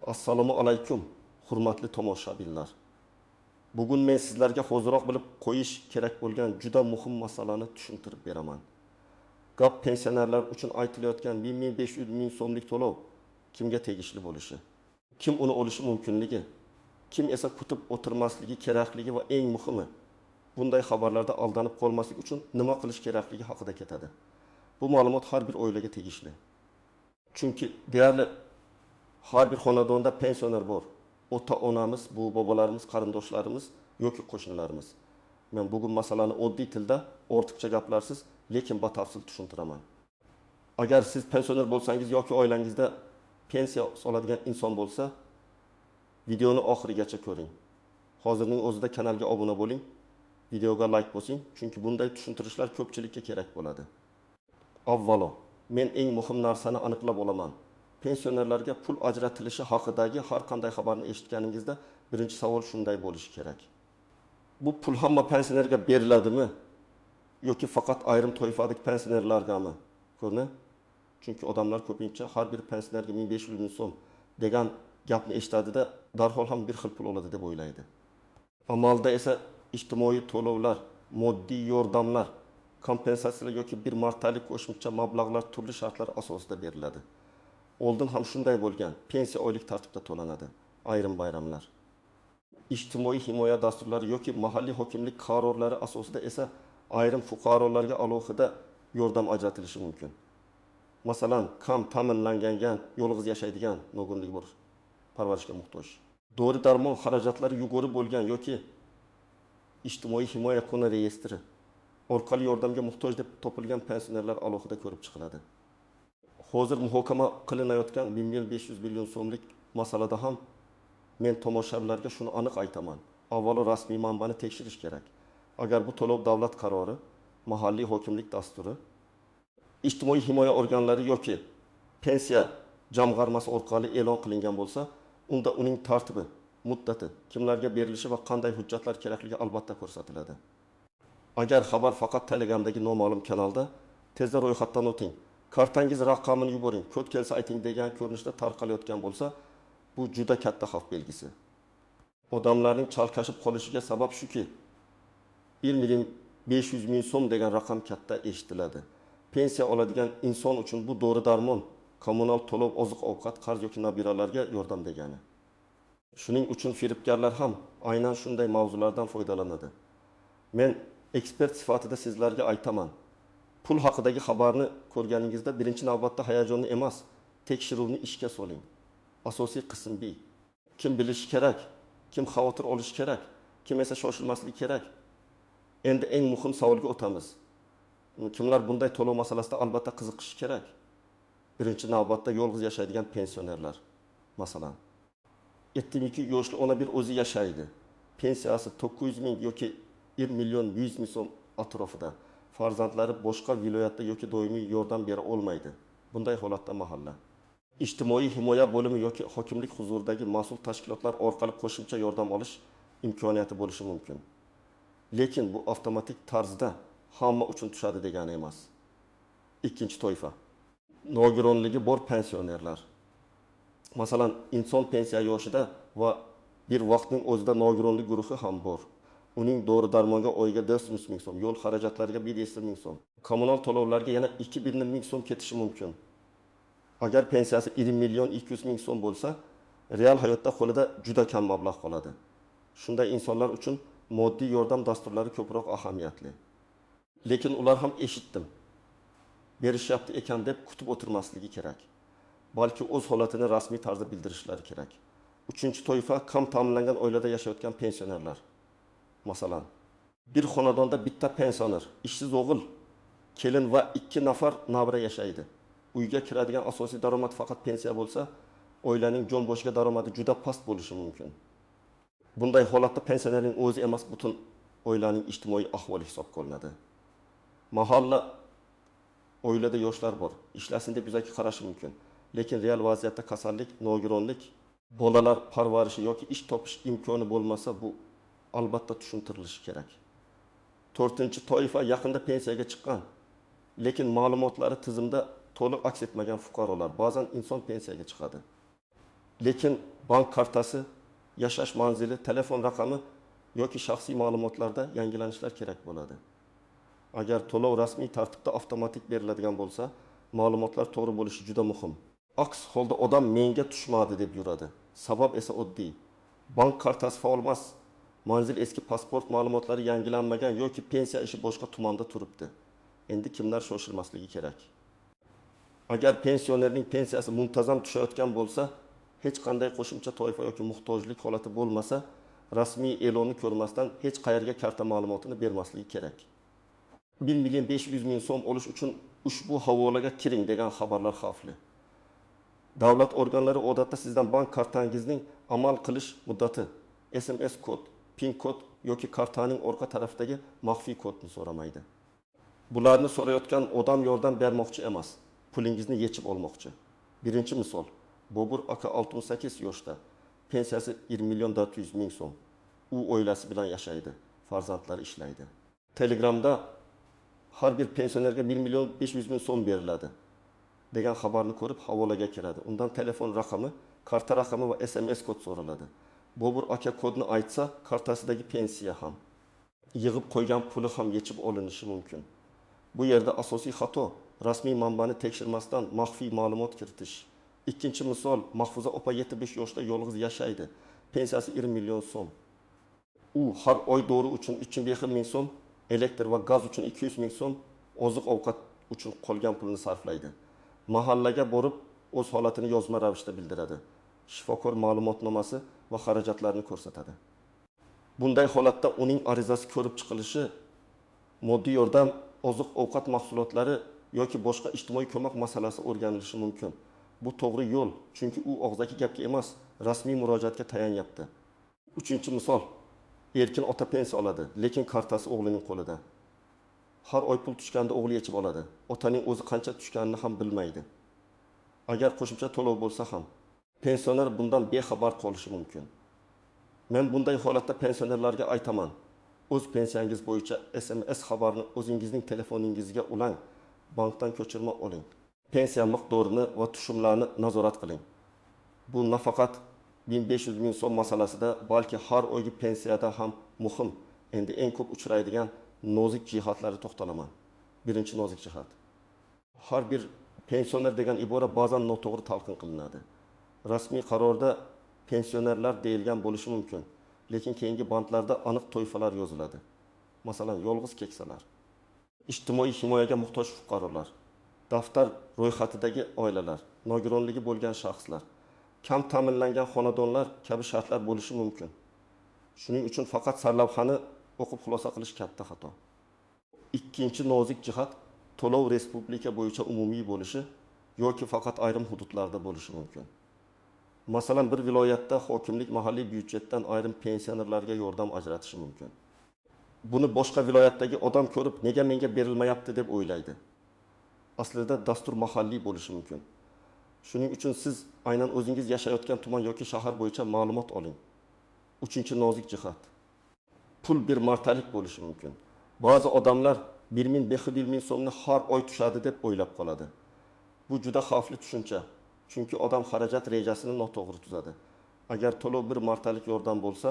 Assalomu alaykum, hurmatli tomoshabinlar. Bugun men sizlarga hoziroq bilib qo'yish kerak bo'lgan juda muhim masalani tushuntirib beraman. Gap pensionerlar uchun aytilayotgan 1500 ming so'mlik to'lov kimga tegishli bo'lishi, kim uni olishi mumkinligi, kim esa kutib o'tirmasligi kerakligi va eng muhimi, bunday xabarlarda aldanib qolmaslik uchun nima qilish kerakligi haqida ketadi. Bu ma'lumot har bir oilaga tegishli. Chunki deyarli har bir xonadonda pensioner bor. Ota-onamiz, bu bobolarimiz, qarindoshlarimiz yoki qo'shnilarimiz. Men bugun masalani oddiy tilda, ortiqcha gaplarsiz, lekin batafsil tushuntiraman. Agar siz pensioner bo'lsangiz yoki oilangizda pensiya oladigan inson bo'lsa, videoni oxirigacha ko'ring. Hozirning o'zida kanalga obuna bo'ling, videoga like bosing, chunki bunday tushuntirishlar ko'pchilikka kerak bo'ladi. Avvalo, men eng muhim narsani aniqlab olaman. Pensionerlarga pul ajratilishi haqidagi har qanday xabarni eshitganingizda birinchi savol shunday bo'lishi kerak. Bu pul hamma pensionerga beriladimi yoki faqat ayrim toifadagi pensionerlargami? Ko'rni? Chunki odamlar ko'pincha har bir pensionerga 1500 ming so'm degan gapni eshitadida darhol ham bir xil pul oladi deb o'ylaydi. Amalda esa ijtimoiy to'lovlar, moddiy yordamlar, kompensatsiyalar yoki bir martalik qo'shimcha mablag'lar turli shartlar asosida beriladi. Oldin ham shunday bo'lgan, pensiya oylik tartibda to'lanadi, ayrim bayramlar. Ijtimoiy himoya dasturlari yoki mahalliy hokimlik qarorlari asosida esa ayrim fuqarolarga alohida yordam ajratilishi mumkin. Masalan, kam ta'minlangan, yolg'iz yashaydigan nogironligi bor, parvarishga muhtoj. Dori-darmon xarajatlari yuqori bo'lgan yoki ijtimoiy himoya qonun reyestri orqali yordamga muhtoj deb topilgan pensionerlar alohida ko'rib chiqiladi. Hozir muhokama qilinayotgan 1500 million so'mlik masalada ham men tomoshabinlarga shuni aniq aytaman. Avvalo rasmiy manbani tekshirish kerak. Agar bu to'lov davlat qarori, mahalliy hokimlik dasturi, ijtimoiy himoya organlari yoki pensiya jamg'armasi orqali e'lon qilingan bo'lsa, unda uning tartibi, muddati, kimlarga berilishi va qanday hujjatlar kerakligi albatta ko'rsatiladi. Agar xabar faqat Telegramdagi noma'lum kanalda, tezda ro'yxatdan o'ting. Kartangiz raqamini yuboring, kod kelsa ayting degan ko'rinishda tarqalayotgan bo'lsa, bu juda katta xavf belgisi. Odamlarning chalkashib qolishiga sabab shuki, 1.500 ming so'm degan raqam katta eshitiladi. Pensiya oladigan inson uchun bu dori-darmon, kommunal to'lov, oziq-ovqat, qarz yoki nabiralarga yordam degani. Shuning uchun firibgarlar ham aynan shunday mavzulardan foydalanadi. Men ekspert sifatida sizlarga aytaman. Pul haqidagi xabarni ko'rganingizda birinchi navbatda hayajonni emas, tekshiruvni ishga soling. Asosiy qism B. Kim bilishi kerak, kim xavotir olishi kerak, kim esa shoshilmasligi kerak. Endi eng muhim savolga o'tamiz. Kimlar bunday to'lov masalasida albatta qiziqishi kerak? Birinchi navbatda yolg'iz yashaydigan pensionerlar. Masalan, 72 yoshli ona bir o'zi yashaydi. Pensiyasi 900 ming yoki 1 million 100 ming so'm atrofida. Farzandlari boshqa viloyatda yoki doimiy yordam bera olmaydi. Bunday holatda mahalla ijtimoiy himoya bo'limi yoki hokimlik huzuridagi mas'ul tashkilotlar orqali qo'shimcha yordam olish imkoniyati bo'lishi mumkin. Lekin bu avtomatik tarzda hamma uchun tushadi degani emas. Ikkinchi toifa, nogironligi bor pensionerlar. Masalan, inson pensiya yoshida va bir vaqtning o'zida nogironlik guruhi ham bor. Uning dori-darmonga oyiga 400 ming so'm, yo'l xarajatlariga 100 ming so'm, kommunal to'lovlarga yana 2000 ming so'm ketishi mumkin. Agar pensiyasi 1 million 200 ming so'm bo'lsa, real hayotda qo'lida juda kam mablag' qoladi. Shunday insonlar uchun moddiy yordam dasturlari ko'proq ahamiyatli. Lekin ular ham eshitdim, berishyapti ekan deb kutib o'tirmasligi kerak. Balki o'z holatini rasmiy tarzda bildirishlari kerak. Uchinchi toifa kam ta'minlangan oilada yashayotgan pensionerlar. Masalan, bir xonadonda bitta pensioner, ishsiz o'g'il, kelin va 2 nafar nabira yashaydi. Uyga kiradigan asosiy daromad faqat pensiya bo'lsa, oilaning jon boshiga daromadi juda past bo'lishi mumkin. Bunday holatda pensionerning o'zi emas, butun oilaning ijtimoiy ahvoli hisobga olinadi. Mahalla oilada yoshlar bor, ishlasin deb yuzaki qarashi mumkin. Lekin real vaziyatda kasallik, nogironlik, bolalar parvarishi yoki ish topish imkoni bo'lmasa, bu albatta tushuntirilishi kerak. To'rtinchi toifa yaqinda pensiyaga chiqqan, lekin ma'lumotlari tizimda to'liq aks etmagan fuqarolar. Ba'zan inson pensiyaga chiqadi. Lekin bank kartasi, yashash manzili, telefon raqami yoki shaxsiy ma'lumotlarda yangilanishlar kerak bo'ladi. Agar to'lov rasmiy tartibda avtomatik beriladigan bo'lsa, ma'lumotlar to'g'ri bo'lishi juda muhim. Aks holda odam menga tushmadi deb yuradi. Sabab esa oddiy. Bank kartasi faol emas, manzil eski pasport ma'lumotlari yangilanmagan yoki pensiya ishi boshqa tumanda turibdi. Endi kimlar shoshilmasligi kerak? Agar pensionerning pensiyasi muntazam tushayotgan bo'lsa, hech qanday qo'shimcha toifa yoki muhtojlik holati bo'lmasa, rasmiy e'lonni ko'rmasdan hech qayerga karta ma'lumotini bermasligi kerak. 1.500.000 so'm olish uchun ushbu havolaga kiring degan xabarlar xavfli. Davlat organlari odatda sizdan bank kartangizning amal qilish muddati, SMS kod, PIN kod yoki kartaning orqa tarafidagi maxfiy kodni so'ramaydi. Bularni so'rayotgan odam yordam bermoqchi emas, pulingizni yechib olmoqchi. Birinchi misol, Bobur aka 68 yoshda, pensiyasi 20.400.000 so'm. U oilasi bilan yashaydi, farzandlari ishlaydi. Telegramda har bir pensionerga 1.500.000 so'm beriladi degan xabarni ko'rib havolaga kiradi. Undan telefon raqami, karta raqami va SMS kod so'raladi. Bobur aka kodni aytsa, kartasidagi pensiya ham, yig'ib qo'ygan puli ham yechib olinishi mumkin. Bu yerda asosiy xato rasmiy manbani tekshirmasdan maxfiy ma'lumot kiritish. Ikkinchi misol, Mahfuza opa 75 yoshda yolg'iz yashaydi. Pensiyasi 20 million so'm. U har oy dori uchun 3.500.000 so'm, elektr va gaz uchun 200.000 so'm, oziq-ovqat uchun qolgan pulni sarflaydi. Mahallaga borib, o'z holatini yozma ravishda bildiradi. Shifokor ma'lumotnomasi va xarajatlarni ko'rsatadi. Bunday holatda uning arizasi ko'rib chiqilishi, moddiy yordam, oziq-ovqat mahsulotlari yoki boshqa ijtimoiy ko'mak masalasi o'rganilishi mumkin. Bu to'g'ri yo'l, chunki u og'zaki gapga emas, rasmiy murojaatga tayanyapti. Uchinchi misol, erkin ota pensiya oladi, lekin kartasi o'g'lining qo'lida. Har oy pul tushganda o'g'li yechib oladi. Otaning o'zi qancha tushganini ham bilmaydi. Agar qo'shimcha to'lov bo'lsa ham, pensioner bundan bexabar qolishi mumkin. Men bunday holatda pensionerlarga aytaman: o'z pensiyangiz bo'yicha SMS xabarni o'zingizning telefoningizga ulang, bankdan ko'chirma oling. Pensiya miqdorini va tushumlarni nazorat qiling. Bu nafaqat 1.500.000 so'm masalasida, balki har oygi pensiyada ham muhim. Endi eng ko'p uchraydigan nozik jihatlari to'xtalaman. Birinchi nozik jihat. Har bir pensioner degan ibora ba'zan noto'g'ri talqin qilinadi. Rasmiy qarorda pensionerlar deyilgan bo'lishi mumkin, lekin keyingi bandlarda aniq toifalar yoziladi. Masalan, yolg'iz keksalar, ijtimoiy himoyaga muhtoj fuqarolar, daftar ro'yxatidagi oilalar, nogironligi bo'lgan shaxslar, kam ta'minlangan xonadonlar kabi shartlar bo'lishi mumkin. Shuning uchun faqat sarlavhani o'qib xulosa qilish katta xato. Ikkinchi nozik jihat, to'lov respublika bo'yicha umumiy bo'lishi yoki faqat ayrim hududlarda bo'lishi mumkin. Masalan, bir viloyatda hokimlik mahalliy byudjetdan ayrim pensionerlarga yordam ajratishi mumkin. Buni boshqa viloyatdagi odam ko'rib, nega menga berilmayapti deb o'ylaydi. Aslida dastur mahalliy bo'lishi mumkin. Shuning uchun siz aynan o'zingiz yashayotgan tuman yoki shahar bo'yicha ma'lumot oling. Uchinchi nozik jihat, pul bir martalik bo'lishi mumkin. Ba'zi odamlar 1.500.000 so'mni har oy tushadi deb o'ylab qoladi. Bu juda xavfli tushuncha. Chunki odam xarajat rejasini noto'g'ri tuzadi. Agar to'lov bir martalik yordam bo'lsa,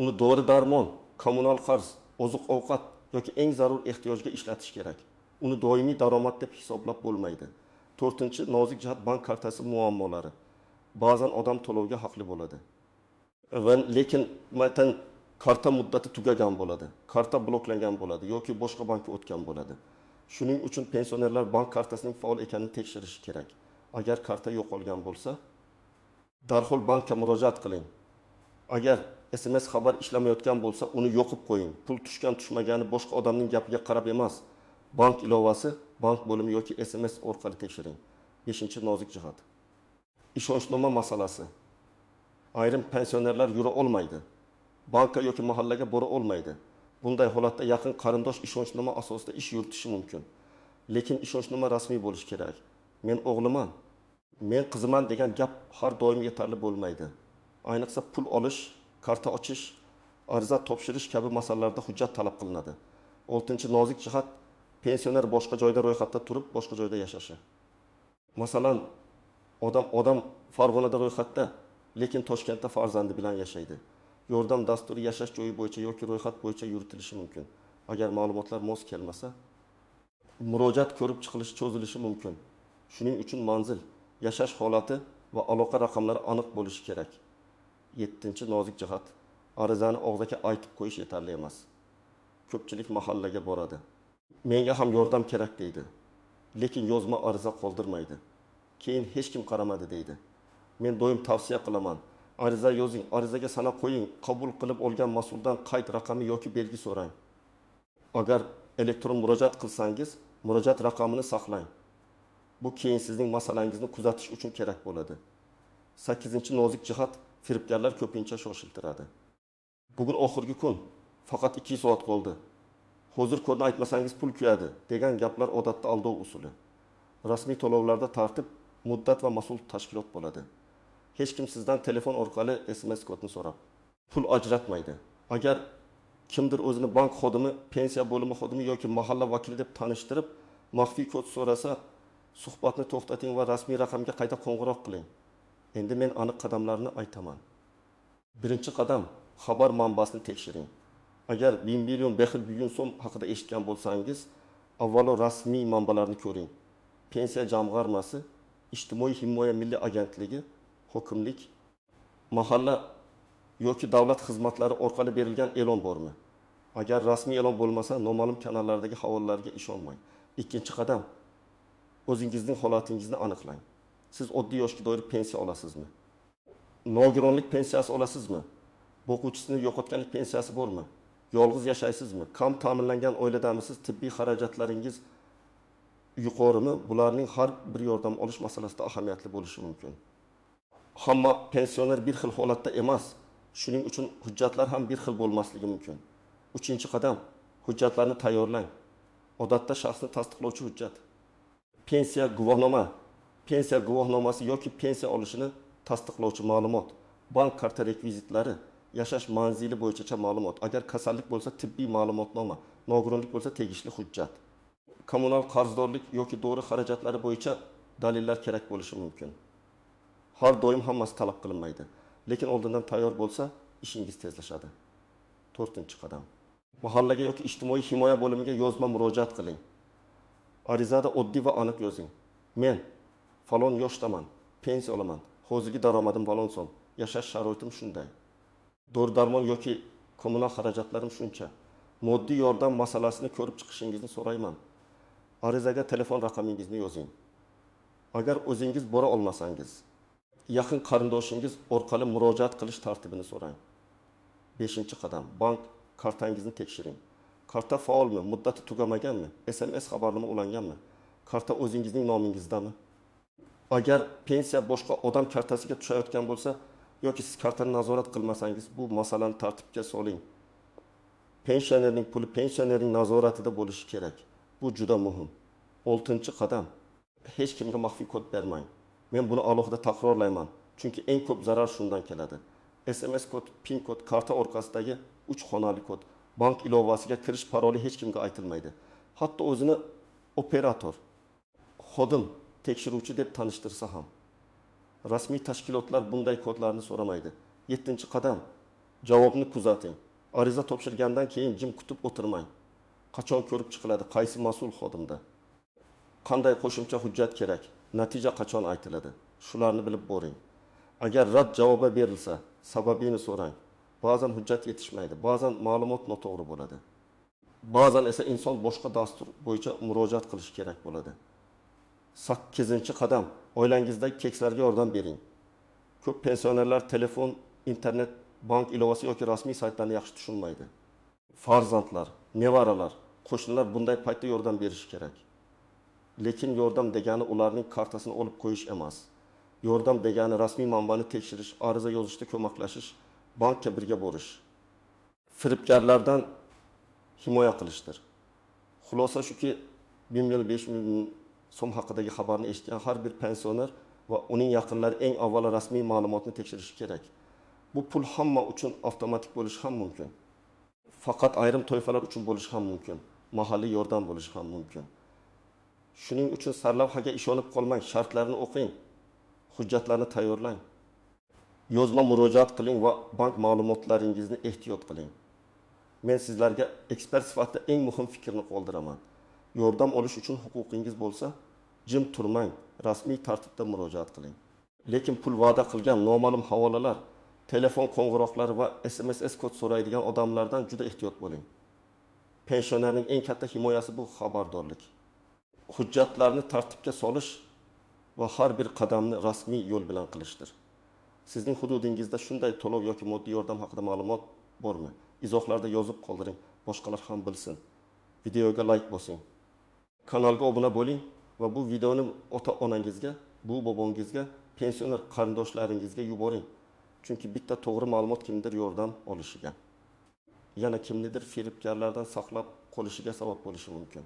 uni dori-darmon, kommunal qarz, oziq-ovqat yoki eng zarur ehtiyojga ishlatish kerak. Uni doimiy daromad deb hisoblab bo'lmaydi. To'rtinchi nozik jihat, bank kartasi muammolari. Ba'zan odam to'lovga haqli bo'ladi. Lekin matan karta muddati tugagan bo'ladi, karta bloklangan bo'ladi yoki boshqa bankka o'tgan bo'ladi. Shuning uchun pensionerlar bank kartasining faol ekanini tekshirishi kerak. Agar karta yo'qolgan bo'lsa, darhol bankka murojaat qiling. Agar SMS xabar ishlamayotgan bo'lsa, uni yo'qib qo'ying. Pul tushgan tushmagani boshqa odamning gapiga qarab emas, bank ilovasi, bank bo'limi yoki SMS orqali tekshiring. 5-nozik jihat. Ishonchnoma masalasi. Ayrim pensionerlar yura olmaydi. Banka yoki mahallaga bora olmaydi. Bunday holatda yaqin qarindosh ishonchnoma asosida ish yuritishi mumkin. Lekin ishonchnoma rasmiy bo'lishi kerak. Men o'g'liman, men qiziman degan gap har doim yetarli bo'lmaydi. Ayniqsa pul olish, karta ochish, ariza topshirish kabi masalalarda hujjat talab qilinadi. 6-nozik jihat, pensioner boshqa joyda ro'yxatda turib, boshqa joyda yashashi. Masalan, odam Farg'onada ro'yxatda, lekin Toshkentda farzandi bilan yashaydi. Yordam dasturi yashash joyi bo'yicha yoki ro'yxat bo'yicha yuritilishi mumkin. Agar ma'lumotlar mos kelmasa, murojaat ko'rib chiqilishi cho'zilishi mumkin. Shuning uchun manzil, yashash holati va aloqa raqamlari aniq bo'lishi kerak. 7-nozik jihat. Arizani og'zaga aytib qo'yish yetarli emas. Ko'pchilik mahallaga boradi. Menga ham yordam kerak deydi. Lekin yozma ariza qoldirmaydi. Keyin hech kim qaramadi deydi. Men doim tavsiya qilaman. Ariza yozing, arizaga sana qo'ying, qabul qilib olgan mas'uldan qayd raqami yoki belgi so'rang. Agar elektron murojaat qilsangiz, murojaat raqamini saqlang. Bu keyin sizning masalangizni kuzatish uchun kerak bo'ladi. 8-nozik jihat, firibgarlar ko'pincha shoshiltiradi. Bugun oxirgi kun, faqat 2 soat qoldi. Hozir kodni aytmasangiz pul kuyadi degan gaplar odatda aldov usuli. Rasmiy to'lovlarda tartib, muddat va mas'ul tashkilot bo'ladi. Hech kim sizdan telefon orqali SMS kodni so'rab pul ajratmaydi. Agar kimdir o'zini bank xodimi, pensiya bo'limi xodimi yoki mahalla vakili deb tanishtirib, maxfiy kod so'rasa, suhbatni to'xtating va rasmiy raqamga qayta qo'ng'iroq qiling. Endi men aniq qadamlarni aytaman. Birinchi qadam, xabar manbasini tekshiring. Agar 1000 million bexil bugun so'm haqida eshitgan bo'lsangiz, avvalo rasmiy manbalarni ko'ring. Pensiya jamg'armasi, ijtimoiy himoya milliy agentligi, hokimlik, mahalla yoki davlat xizmatlari orqali berilgan e'lon bormi? Agar rasmiy e'lon bo'lmasa, noma'lum kanallardagi havolalariga ishonmang. Ikkinchi qadam, o'zingizning holatingizni aniqlang. Siz oddiy yoshga doir pensiya olasizmi? Nogironlik pensiyasi olasizmi? O'quvchisini yo'qotganlik pensiyasi bormi? Yolg'iz yashaysizmi? Kam ta'minlangan oiladamisiz? Tibbiy xarajatlaringiz yuqorimi? Bularning har bir yordam olish masalasida ahamiyatli bo'lishi mumkin. Hamma pensioner bir xil holatda emas. Shuning uchun hujjatlar ham bir xil bo'lmasligi mumkin. Uchinchi qadam, hujjatlarni tayyorlang. Odatda shaxsni tasdiqlovchi hujjat. Pensiya guvohnoma, pensiya guvohnomasi yoki pensiya olishini tasdiqlovchi ma'lumot, bank karta rekvizitlari, yashash manzili bo'yicha ma'lumot, agar kasallik bo'lsa tibbiy ma'lumotnoma, nogironlik bo'lsa tegishli hujjat. Kommunal qarzdorlik yoki dori xarajatlari bo'yicha dalillar kerak bo'lishi mumkin. Har doim hammasi talab qilinmaydi, lekin oldindan tayyor bo'lsa, ishingiz tezlashadi. 4-qadam. Mahallaga yoki ijtimoiy himoya bo'limiga yozma murojaat qiling. Arizada oddiy va aniq yozing. Men falon yoshdaman, pensiya olaman. Hozirgi daromadim falon so'm, yashash sharoitim shunday. Dori-darmon yoki kommunal xarajatlarim shuncha. Moddiy yordam masalasini ko'rib chiqishingizni so'rayman. Arizaga telefon raqamingizni yozing. Agar o'zingiz bora olmasangiz, yaqin qarindoshingiz orqali murojaat qilish tartibini so'rang. 5-qadam. Bank kartangizni tekshiring. Karta faolmi, muddati tugamaganmi, SMS xabarnoma ulanganmi? Karta o'zingizning nomingizdami? Agar pensiya boshqa odam kartasiga tushayotgan bo'lsa, yoki siz kartani nazorat qilmasangiz, bu masalani tartibga soling. Pensionerning puli pensionerning nazoratida bo'lishi kerak. Bu juda muhim. 6-qadam. Hech kimga maxfiy kod bermang. Men buni alohida takrorlayman, chunki eng ko'p zarar shundan keladi. SMS kod, PIN kod, karta orqasidagi 3 xonali kod, bank ilovasiga kirish paroli hech kimga aytilmaydi. Hatto o'zini operator, xodim, tekshiruvchi deb tanishtirsa ham. Rasmiy tashkilotlar bunday kodlarni so'ramaydi. 7-qadam. Javobni kuzating. Ariza topshirgandan keyin jim kutib o'tirmang. Qachon ko'rib chiqiladi, qaysi mas'ul xodimda? Qanday qo'shimcha hujjat kerak? Natija qachon aytiladi? Shularni bilib boring. Agar rad javobi berilsa, sababini so'rang. Ba'zan hujjat yetishmaydi, ba'zan ma'lumot noto'g'ri bo'ladi. Ba'zan esa inson boshqa dastur bo'yicha murojaat qilishi kerak bo'ladi. 8-qadam. Oilangizdagi kekslarga yordam bering. Ko'p pensionerlar telefon, internet, bank ilovasi yoki rasmiy saytlarni yaxshi tushunmaydi. Farzandlar, nevaralar, qo'shnilar bunday paytda yordam berishi kerak. Lekin yordam degani ularning kartasini olib qo'yish emas. Yordam degani rasmiy manbani tekshirish, ariza yozishda ko'maklashish, bankka birga borish. Firibgarlardan himoya qilishdir. Xulosa shuki, 1000 million 5 million so'm haqidagi xabarni eshitgan har bir pensioner va uning yaqinlari eng avvalo rasmiy ma'lumotni tekshirishi kerak. Bu pul hamma uchun avtomatik bo'lishi ham mumkin. Faqat ayrim toifalar uchun bo'lishi ham mumkin. Mahalliy yordam bo'lishi ham mumkin. Shuning uchun sarlavhaga ishonib qolmang, shartlarni o'qing, hujjatlarni tayyorlang. Yozma murojaat qiling va bank ma'lumotlaringizni ehtiyot qiling. Men sizlarga ekspert sifatida eng muhim fikrni qoldiraman. Yordam olish uchun huquqingiz bo'lsa, jim turmang, rasmiy tartibda murojaat qiling. Lekin pul va'da qilgan noma'lum havolalar, telefon qo'ng'iroqlari va SMS kod so'raydigan odamlardan juda ehtiyot bo'ling. Pensionerning eng katta himoyasi bu xabardorlik. Hujjatlarni tartibga solish va har bir qadamni rasmiy yo'l bilan qilishdir. Sizning hududingizda shunday to'lov yoki moddiy yordam haqida ma'lumot bormi? Izohlarda yozib qoldiring, boshqalar ham bilsin. Videoga like bosing. Kanalga obuna bo'ling va bu videoni ota-onangizga, bu bobongizga, pensioner qarindoshlaringizga yuboring. Chunki bitta to'g'ri ma'lumot kimdir yordam olishiga, yana kimnidir firibgarlardan saqlab qolishiga sabab bo'lishi mumkin.